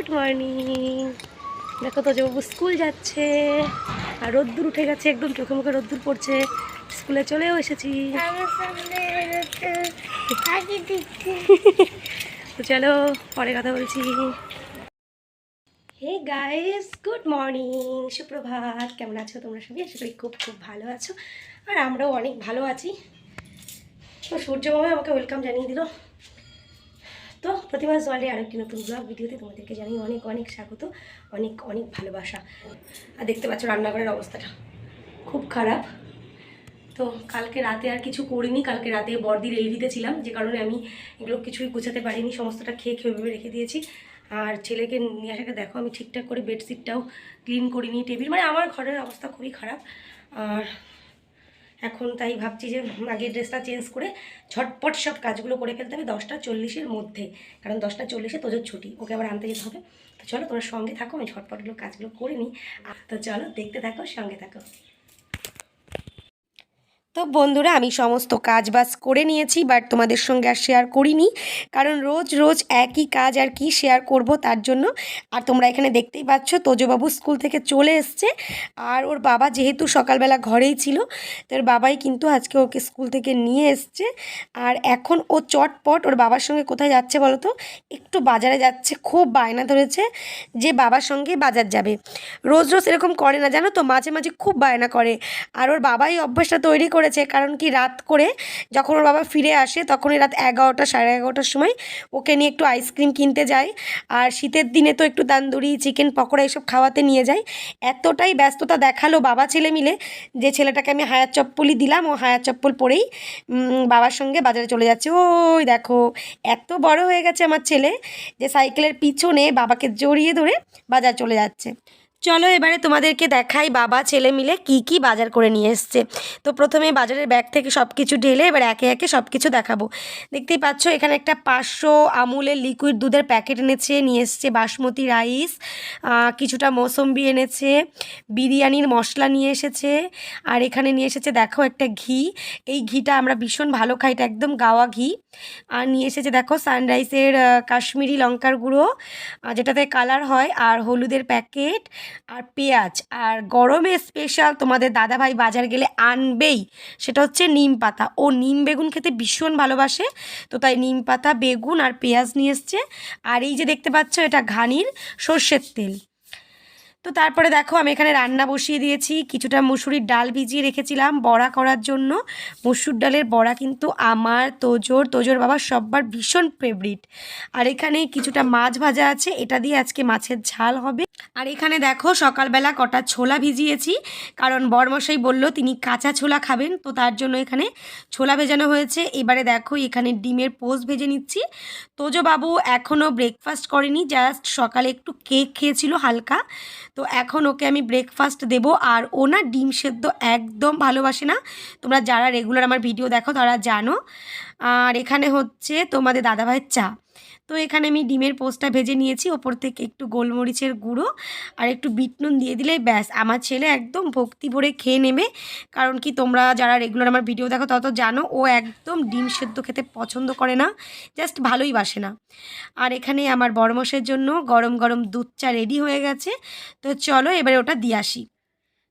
Good morning. দেখো তো যে স্কুল যাচ্ছে আর রোদ্দুর উঠে গেছে, একদম চোখে মুখে রোদ্দুর পড়ছে। স্কুলে চলেও এসেছি। তো চলো পরে কথা বলছি। হে গাইস, গুড মর্নিং, সুপ্রভাত। কেমন আছো তোমরা সবাই? আশা করি খুব খুব ভালো আছো, আর আমরাও অনেক ভালো আছি। তো সূর্য মামা আমাকে ওয়েলকাম জানিয়ে দিল। তো প্রতিমা ওয়ার্ল্ডে আরেকটি নতুন ব্লগ ভিডিওতে তোমাদেরকে জানিয়ে অনেক অনেক স্বাগত, অনেক অনেক ভালোবাসা। আর দেখতে পাচ্ছ রান্নাঘরের অবস্থাটা খুব খারাপ। তো কালকে রাতে আর কিছু করিনি। কালকে রাতে বড়দির এলভিতে ছিলাম, যে কারণে আমি এগুলো কিছুই গুছাতে পারিনি, সমস্তটা খেয়ে ভেবে রেখে দিয়েছি। আর ছেলেকে নিয়ে আসাকে দেখো আমি ঠিকঠাক করে বেডশিটটাও ক্লিন করিনি, টেবিল, মানে আমার ঘরের অবস্থা খুবই খারাপ। আর এখন তাই ভাবছি যে আগে ড্রেসটা চেঞ্জ করে ঝটপট সব কাজগুলো করে ফেলতে হবে 10টা 40-এর মধ্যে, কারণ 10টা 40-এ তোজোর ছুটি, ওকে আবার আনতে যেতে হবে। তো চলো তোমার সঙ্গে থাকো, আমি ঝটপটগুলো কাজগুলো করে নিই। তো চলো দেখতে থাকো, সঙ্গে থাকো। তো বন্ধুরা, আমি সমস্ত কাজ বাজ করে নিয়েছি, বাট তোমাদের সঙ্গে আর শেয়ার করিনি, কারণ রোজ রোজ একই কাজ আর কি শেয়ার করব তার জন্য। আর তোমরা এখানে দেখতেই পাচ্ছ তোজবাবু স্কুল থেকে চলে এসছে, আর ওর বাবা যেহেতু সকালবেলা ঘরেই ছিল, তো ওর বাবাই কিন্তু আজকে ওকে স্কুল থেকে নিয়ে এসছে। আর এখন ও চটপট ওর বাবার সঙ্গে কোথায় যাচ্ছে বলো তো? একটু বাজারে যাচ্ছে। খুব বায়না ধরেছে যে বাবার সঙ্গে বাজার যাবে। রোজ রোজ এরকম করে না জানো তো, মাঝে মাঝে খুব বায়না করে। আর ওর বাবাই অভ্যাসটা তৈরি করেছে, কারণ কি রাত করে যখন ওর বাবা ফিরে আসে তখনই রাত 11টা 11:30টার সময় ওকে নিয়ে একটু আইসক্রিম কিনতে যায়। আর শীতের দিনে তো একটু তান্দুরি, চিকেন পকোড়া এসব খাওয়াতে নিয়ে যায়। এতটাই ব্যস্ততা দেখালো বাবা ছেলে মিলে যে ছেলেটাকে আমি হায়ার চপ্পলই দিলাম, ও হায়ার চপ্পল পরেই বাবার সঙ্গে বাজারে চলে যাচ্ছে। ওই দেখো, এত বড় হয়ে গেছে আমার ছেলে যে সাইকেলের পিছনে বাবাকে জড়িয়ে ধরে বাজার চলে যাচ্ছে। চলো এবারে তোমাদেরকে দেখাই বাবা ছেলে মিলে কি কি বাজার করে নিয়ে এসছে। তো প্রথমে বাজারের ব্যাগ থেকে সব কিছু ঢেলে এবার একে একে সব কিছু দেখাবো। দেখতেই পাচ্ছ এখানে একটা 500 আমুলের লিকুইড দুধের প্যাকেট এনেছে, নিয়ে এসছে বাসমতি রাইস, কিছুটা মৌসম্বি এনেছে, বিরিয়ানির মশলা নিয়ে এসেছে, আর এখানে নিয়ে এসেছে দেখো একটা ঘি। এই ঘিটা আমরা ভীষণ ভালো খাই, এটা একদম গাওয়া ঘি। আর নিয়ে এসেছে দেখো সানরাইসের কাশ্মীরি লঙ্কার গুঁড়ো, যেটাতে কালার হয়, আর হলুদের প্যাকেট, আর পেঁয়াজ। আর গরমে স্পেশাল তোমাদের দাদাভাই বাজার গেলে আনবেই, সেটা হচ্ছে নিম পাতা। ও নিম বেগুন খেতে ভীষণ ভালোবাসে, তো তাই নিম পাতা, বেগুন আর পেঁয়াজ নিয়ে এসছে। আর এই যে দেখতে পাচ্ছ এটা ঘানির সর্ষের তেল। তো তারপরে দেখো আমি এখানে রান্না বসিয়ে দিয়েছি। কিছুটা মুসুরির ডাল ভিজিয়ে রেখেছিলাম বড়া করার জন্য। মসুর ডালের বড়া কিন্তু আমার, তোজোর বাবার সব্বার ভীষণ ফেভারিট। আর এখানে কিছুটা মাছ ভাজা আছে, এটা দিয়ে আজকে মাছের ঝাল হবে। আর এখানে দেখো সকালবেলা কটা ছোলা ভিজিয়েছি, কারণ বরমশাই বলল তিনি কাঁচা ছোলা খাবেন, তো তার জন্য এখানে ছোলা ভেজানো হয়েছে। এবারে দেখো এখানে ডিমের পোস্ট ভেজে নিচ্ছি। তোজো বাবু এখনও ব্রেকফাস্ট করেনি, জাস্ট সকালে একটু কেক খেয়েছিল হালকা, তো এখন ওকে আমি ব্রেকফাস্ট দেব। আর ও না ডিম সেদ্ধ একদম ভালোবাসে না, তোমরা যারা রেগুলার আমার ভিডিও দেখো তারা জানো। আর এখানে হচ্ছে তোমাদের দাদাভাইয়ের চা। তো এখানে আমি ডিমের পোস্টটা ভেজে নিয়েছি, ওপর থেকে একটু গোলমরিচের গুঁড়ো আর একটু বিট নুন দিয়ে দিলেই ব্যাস, আমার ছেলে একদম ভক্তি ভরে খেয়ে নেবে। কারণ কি তোমরা যারা রেগুলার আমার ভিডিও দেখো তত জানো ও একদম ডিম সেদ্ধ খেতে পছন্দ করে না, জাস্ট ভালোই বাসে না। আর এখানে আমার বড়মশের জন্য গরম গরম দুধ চা রেডি হয়ে গেছে। তো চলো এবারে ওটা দিয়ে আসি।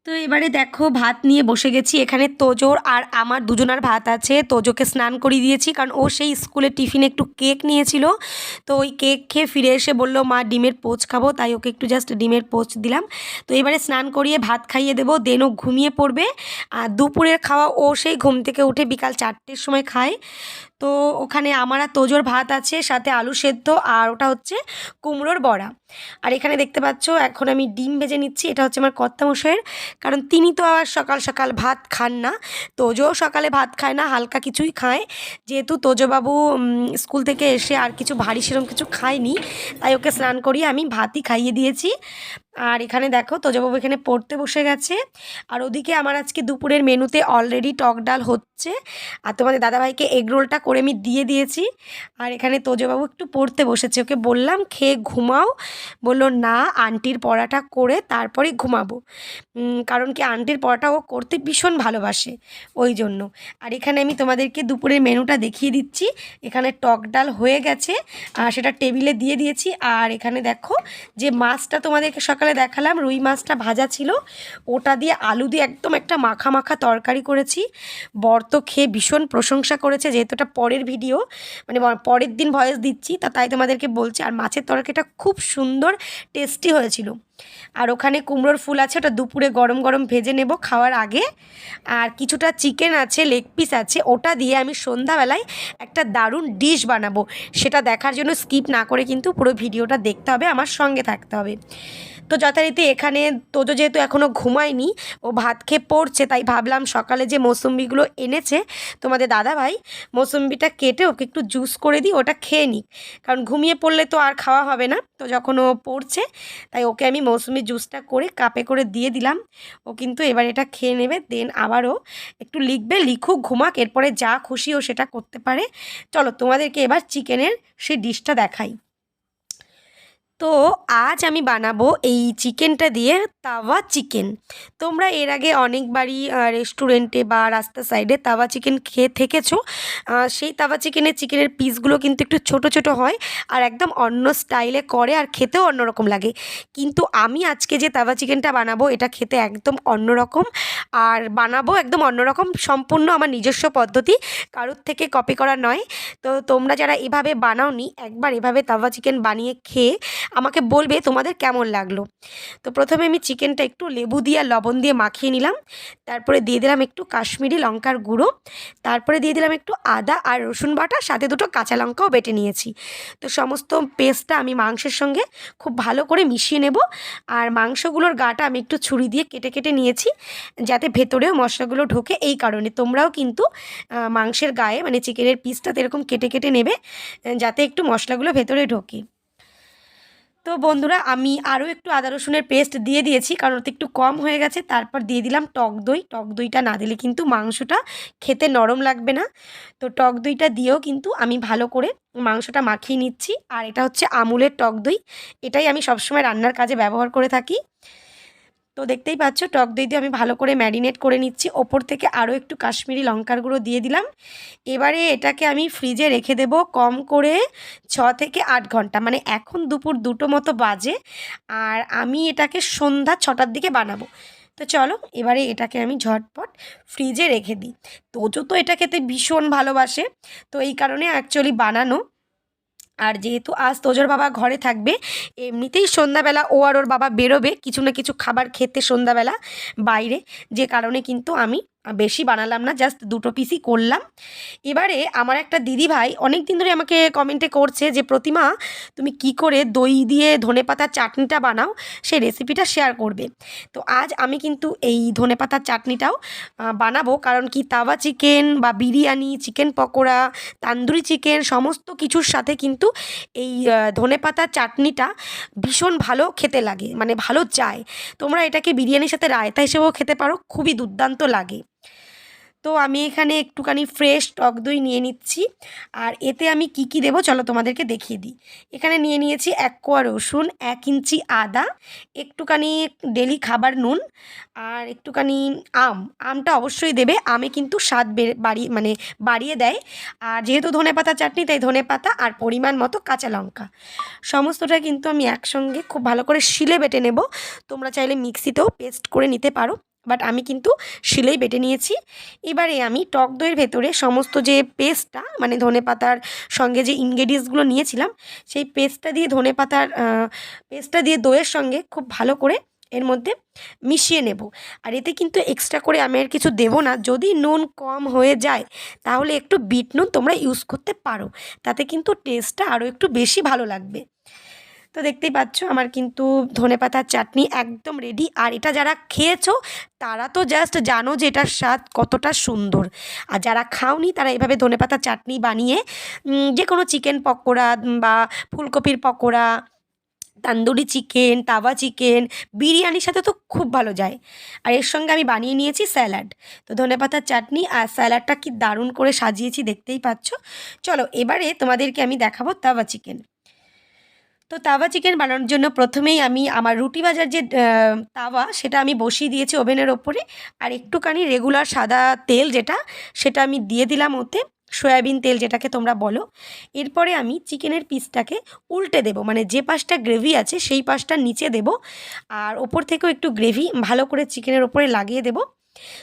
তো এবারে দেখো ভাত নিয়ে বসে গেছি। এখানে তোজোর আর আমার দুজনার ভাত আছে। তোজোকে স্নান করিয়ে দিয়েছি, কারণ ও সেই স্কুলে টিফিনে একটু কেক নিয়েছিল, তো ওই কেক খেয়ে ফিরে এসে বললো মা ডিমের পোচ খাবো, তাই ওকে একটু জাস্ট ডিমের পোচ দিলাম। তো এবারে স্নান করিয়ে ভাত খাইয়ে দেবো, দেন ও ঘুমিয়ে পড়বে। আর দুপুরের খাওয়া ও সেই ঘুম থেকে উঠে বিকাল 4টের সময় খায়। তো ওখানে আমার আর তোজোর ভাত আছে, সাথে আলু সেদ্ধ, আর ওটা হচ্ছে কুমড়োর বড়া। আর এখানে দেখতে পাচ্ছ এখন আমি ডিম ভেজে নিচ্ছি, এটা হচ্ছে আমার কর্তামশাইয়ের, কারণ তিনি তো আর সকাল সকাল ভাত খান না। তোজোও সকালে ভাত খায় না, হালকা কিছুই খায়, যেহেতু তোজোবাবু স্কুল থেকে এসে আর কিছু ভারী সেরকম কিছু খায়নি, তাই ওকে স্নান করিয়ে আমি ভাতই খাইয়ে দিয়েছি। আর এখানে দেখো তোজবাবু এখানে পড়তে বসে গেছে। আর ওদিকে আমার আজকে দুপুরের মেনুতে অলরেডি টক ডাল হচ্ছে, আর তোমাদের দাদাভাইকে এগ রোলটা করে আমি দিয়ে দিয়েছি। আর এখানে তোজবাবু একটু পড়তে বসেছে, ওকে বললাম খেয়ে ঘুমাও, বলল না আন্টির পড়াটা করে তারপরে ঘুমাবো। কারণ কি আন্টির পড়াটা ও করতে ভীষণ ভালোবাসে, ওই জন্য। আর এখানে আমি তোমাদেরকে দুপুরের মেনুটা দেখিয়ে দিচ্ছি। এখানে টক ডাল হয়ে গেছে, আর সেটা টেবিলে দিয়ে দিয়েছি। আর এখানে দেখো যে মাছটা তোমাদেরকে সকালে দেখালাম, রুই মাছটা ভাজা ছিল, ওটা দিয়ে আলু দিয়ে একদম একটা মাখা মাখা তরকারি করেছি। বর তো খেয়ে ভীষণ প্রশংসা করেছে, যেহেতু এটা পরের ভিডিও, মানে পরের দিন ভয়েস দিচ্ছি, তাই তোমাদেরকে বলছি। আর মাছের তরকারিটা খুব সুন্দর টেস্টি হয়েছিল। আর ওখানে কুমড়োর ফুল আছে, ওটা দুপুরে গরম গরম ভেজে নেব খাওয়ার আগে। আর কিছুটা চিকেন আছে, লেগ পিস আছে, ওটা দিয়ে আমি সন্ধ্যাবেলায় একটা দারুণ ডিশ বানাবো। সেটা দেখার জন্য স্কিপ না করে কিন্তু পুরো ভিডিওটা দেখতে হবে, আমার সঙ্গে থাকতে হবে। তো যথারীতি এখানে তোজো যেহেতু এখনও ঘুমায়নি, ও ভাত খেয়ে পড়ছে, তাই ভাবলাম সকালে যে মৌসুম্বিগুলো এনেছে তোমাদের দাদাভাই, মৌসুম্বিটা কেটে ওকে একটু জুস করে দিই, ওটা খেয়ে নিই। কারণ ঘুমিয়ে পড়লে তো আর খাওয়া হবে না। তো যখন ও পড়ছে, তাই ওকে আমি মৌসুমি জুসটা করে কাপে করে দিয়ে দিলাম। ও কিন্তু এবার এটা খেয়ে নেবে, দেন আবারও একটু লিখবে, লিখুক, ঘুমাক, এরপরে যা খুশি ও সেটা করতে পারে। চলো তোমাদেরকে এবার চিকেনের সেই ডিশটা দেখাই। তো আজ আমি বানাবো এই চিকেনটা দিয়ে তাওয়া চিকেন। তোমরা এর আগে অনেকবারই রেস্টুরেন্টে বা রাস্তার সাইডে তাওয়া চিকেন খেয়ে থেকেছো। সেই তাওয়া চিকেনের পিসগুলো কিন্তু একটু ছোট ছোট হয়, আর একদম অন্য স্টাইলে করে, আর খেতেও অন্যরকম লাগে। কিন্তু আমি আজকে যে তাওয়া চিকেনটা বানাবো, এটা খেতে একদম অন্যরকম, আর বানাবো একদম অন্যরকম, সম্পূর্ণ আমার নিজস্ব পদ্ধতি, কারোর থেকে কপি করা নয়। তো তোমরা যারা এভাবে বানাওনি, একবার এভাবে তাওয়া চিকেন বানিয়ে খেয়ে আমাকে বলবে তোমাদের কেমন লাগলো। তো প্রথমে আমি চিকেনটা একটু লেবু দিয়ে আর লবণ দিয়ে মাখিয়ে নিলাম। তারপরে দিয়ে দিলাম একটু কাশ্মীরি লঙ্কার গুঁড়ো, তারপরে দিয়ে দিলাম একটু আদা আর রসুন বাটা, সাথে দুটো কাঁচা লঙ্কাও বেটে নিয়েছি। তো সমস্ত পেস্টটা আমি মাংসের সঙ্গে খুব ভালো করে মিশিয়ে নেব। আর মাংসগুলোর গাটা আমি একটু ছুরি দিয়ে কেটে কেটে নিয়েছি, যাতে ভেতরেও মশলাগুলো ঢোকে। এই কারণে তোমরাও কিন্তু মাংসের গায়ে, মানে চিকেনের পিসটাতে এরকম কেটে কেটে নেবে, যাতে একটু মশলাগুলো ভেতরে ঢোকে। তো বন্ধুরা, আমি আরও একটু আদা রসুনের পেস্ট দিয়ে দিয়েছি, কারণ ওতে একটু কম হয়ে গেছে। তারপর দিয়ে দিলাম টক দই। টক দইটা না দিলে কিন্তু মাংসটা খেতে নরম লাগবে না। তো টক দইটা দিয়েও কিন্তু আমি ভালো করে মাংসটা মাখিয়ে নিচ্ছি। আর এটা হচ্ছে আমুলের টক দই, এটাই আমি সবসময় রান্নার কাজে ব্যবহার করে থাকি। তো দেখতেই পাচ্ছ টক দই দিয়ে আমি ভালো করে ম্যারিনেট করে নিচ্ছি। ওপর থেকে আরও একটু কাশ্মীরি লঙ্কার গুঁড়ো দিয়ে দিলাম। এবারে এটাকে আমি ফ্রিজে রেখে দেব কম করে 6 থেকে 8 ঘন্টা, মানে এখন দুপুর 2টো মতো বাজে, আর আমি এটাকে সন্ধ্যা 6টার দিকে বানাবো। তো চলো এবারে এটাকে আমি ঝটপট ফ্রিজে রেখে দিই। তোজো তো এটা খেতে ভীষণ ভালোবাসে, তো এই কারণে অ্যাকচুয়ালি বানানো। আর যেহেতু আজ তোজোর বাবা ঘরে থাকবে, এমনিতেই সন্ধ্যাবেলা ও আর ওর বাবা বেরোবে কিছু না কিছু খাবার খেতে সন্ধ্যাবেলা বাইরে, যে কারণে কিন্তু আমি বেশি বানালাম না, জাস্ট 2টো পিসই করলাম। এবারে আমার একটা দিদিভাই অনেক দিন ধরে আমাকে কমেন্টে করছে যে প্রতিমা, তুমি কি করে দই দিয়ে ধনেপাতার চাটনিটা বানাও, সেই রেসিপিটা শেয়ার করবে। তো আজ আমি কিন্তু এই ধনেপাতার চাটনিটাও বানাবো, কারণ কি তাওয়া চিকেন বা বিরিয়ানি, চিকেন পকোড়া, তান্দুরি চিকেন, সমস্ত কিছুর সাথে কিন্তু এই ধনেপাতার চাটনিটা ভীষণ ভালো খেতে লাগে, মানে ভালো যায়। তোমরা এটাকে বিরিয়ানির সাথে রায়তা হিসেবেও খেতে পারো, খুবই দুর্দান্ত লাগে। তো আমি এখানে একটুখানি ফ্রেশ টক দই নিয়ে নিচ্ছি। আর এতে আমি কি কি দেবো চলো তোমাদেরকে দেখিয়ে দিই। এখানে নিয়ে নিয়েছি 1 কোয়া রসুন, 1 ইঞ্চি আদা, একটুখানি ডেলি খাবার নুন, আর একটুখানি আমটা অবশ্যই দেবে, আমে কিন্তু স্বাদ বাড়িয়ে দেয়। আর যেহেতু ধনেপাতা চাটনি, তাই ধনেপাতা আর পরিমাণ মতো কাঁচা লঙ্কা, সমস্তটা কিন্তু আমি একসঙ্গে খুব ভালো করে শিলে বেটে নেব। তোমরা চাইলে মিক্সিতেও পেস্ট করে নিতে পারো, বাট আমি কিন্তু শিলেই বেটে নিয়েছি। এবারে আমি টক দইয়ের ভেতরে সমস্ত যে পেস্টটা, মানে ধনেপাতার সঙ্গে যে ইনগ্রেডিয়েন্টসগুলো নিয়েছিলাম, সেই পেস্টটা দিয়ে দইয়ের সঙ্গে খুব ভালো করে এর মধ্যে মিশিয়ে নেব। আর এতে কিন্তু এক্সট্রা করে আমি আর কিছু দেবো না। যদি নুন কম হয়ে যায় তাহলে একটু বিট নুন তোমরা ইউজ করতে পারো, তাতে কিন্তু টেস্টটা আরও একটু বেশি ভালো লাগবে। তো দেখতেই পাচ্ছ আমার কিন্তু ধনেপাতার চাটনি একদম রেডি। আর এটা যারা খেয়েছো তারা তো জাস্ট জানো যে এটার স্বাদ কতটা সুন্দর। আর যারা খাওনি তারা এভাবে ধনেপাতার চাটনি বানিয়ে যে কোনো চিকেন পকোড়া বা ফুলকপির পকোড়া তন্দুরি চিকেন, তাওয়া চিকেন, বিরিয়ানির সাথে তো খুব ভালো যায়। আর এর সঙ্গে আমি বানিয়ে নিয়েছি স্যালাড। তো ধনেপাতার চাটনি আর স্যালাডটা কি দারুণ করে সাজিয়েছি দেখতেই পাচ্ছ। চলো এবারে তোমাদেরকে আমি দেখাবো তাওয়া চিকেন। তো তাওয়া চিকেন বানানোর জন্য প্রথমেই আমি আমার রুটি ভাজার যে তাওয়া সেটা আমি বসিয়ে দিয়েছি ওভেনের ওপরে। আর একটুখানি রেগুলার সাদা তেল যেটা, সেটা আমি দিয়ে দিলাম ওতে, সয়াবিন তেল যেটাকে তোমরা বলো। এরপরে আমি চিকেনের পিসটাকে উল্টে দেবো, মানে যে পাশটা গ্রেভি আছে সেই পাশটা নিচে দেবো, আর ওপর থেকেও একটু গ্রেভি ভালো করে চিকেনের ওপরে লাগিয়ে দেবো।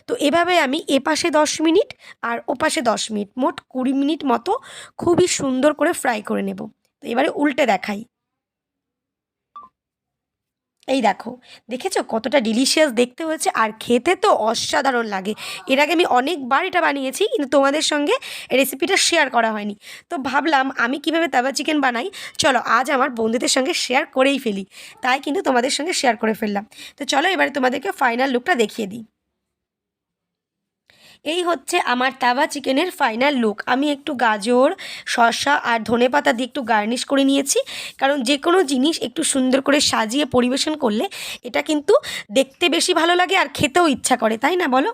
তো এভাবে আমি এপাশে 10 মিনিট আর ওপাশে 10 মিনিট, মোট 20 মিনিট মতো খুবই সুন্দর করে ফ্রাই করে নেব। তো এবারে উল্টে দেখাই। এই দেখো, দেখেছো কতটা ডিলিশিয়াস দেখতে হয়েছে, আর খেতে তো অসাধারণ লাগে। এর আগে আমি অনেকবার এটা বানিয়েছি, কিন্তু তোমাদের সঙ্গে রেসিপিটা শেয়ার করা হয়নি। তো ভাবলাম আমি কিভাবে তাওয়া চিকেন বানাই, চলো আজ আমার বন্ধুদের সঙ্গে শেয়ার করেই ফেলি। তাই কিন্তু তোমাদের সঙ্গে শেয়ার করে ফেললাম। তো চলো এবারে তোমাদেরকে ফাইনাল লুকটা দেখিয়ে দিই। এই হচ্ছে আমার তাওয়া চিকেনের ফাইনাল লুক। আমি একটু গাজর, শসা আর ধনেপাতা দিয়ে একটু গার্নিশ করে নিয়েছি, কারণ যে কোনো জিনিস একটু সুন্দর করে সাজিয়ে পরিবেশন করলে এটা কিন্তু দেখতে বেশি ভালো লাগে আর খেতেও ইচ্ছা করে, তাই না বলো?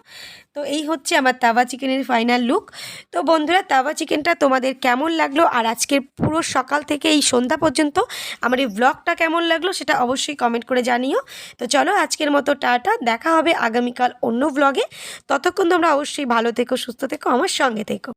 তো এই হচ্ছে আমার তাওয়া চিকেনের ফাইনাল লুক। তো বন্ধুরা, তাওয়া চিকেনটা তোমাদের কেমন লাগলো, আর আজকের পুরো সকাল থেকে এই সন্ধ্যা পর্যন্ত আমার এই ব্লগটা কেমন লাগলো সেটা অবশ্যই কমেন্ট করে জানিও। তো চলো আজকের মতো টাটা, দেখা হবে আগামীকাল অন্য ব্লগে। ততক্ষণ তোমরা অবশ্যই ভালো থেকো, সুস্থ থেকো, আমার সঙ্গে থেকো।